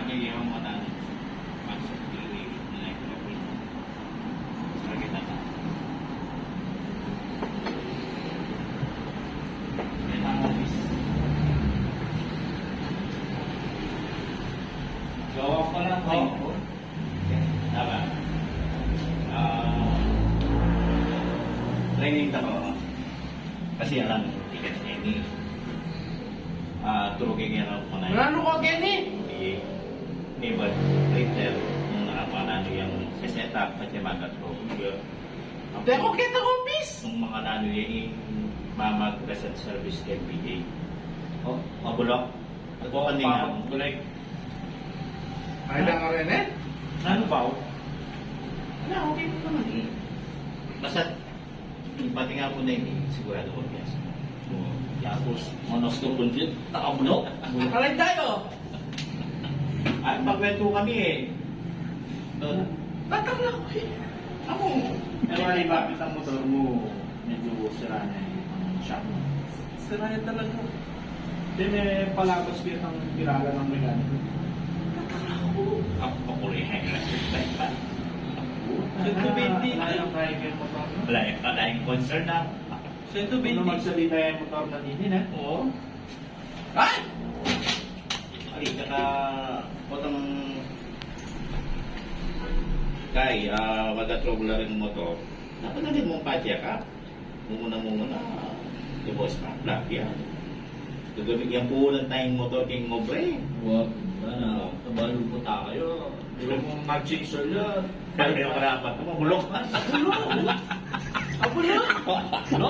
lagi yung mga maksud diri na ikrapin. Lagi na ka. Yan ang office. Gawa pa lang ko. Tama. Training ta ba? Kasi alam mo, ticket niya ini. Turugin niya lang ko na yun. Ano ko, Kenny? Naval later nung nakapanano yung setup at yung mga trove. Hindi ako kita ko, bis. Nung mga nano yung mamag-present service every day. O, mabulok. Ako kanina, bulay. Ay, lang ka rin eh? Ano ba? Wala, okay po naman eh. Basta, pati nga po na yun, sigurado ko yes. Tapos, manos ko po din, nakabulok. Alay tayo. Ay, magwento kami eh. Doon. Tatak na ako eh. Ako. Pero ay, bakit ang motor mo medyo sira na yung shop mo? Sira yan talaga. Then palabas kita ang pirala ng mekaniko. Ako pakulihan na siya. Kaya yung motor mo. Wala yung concern na. Kung magsalita yung motor na din eh. Oo. Ay! Ay, saka potong kay, mag-trouble na rin mo to. Dapat na din mong padya ka. Muna, the boss pa, black yan. Gagamit yan po ng tayong motor king mobre. Wag, sana, kabalo po tayo. Pero kung mag-chaser yan, Kaya yung karapat mo, bulok ka. Ako na. no?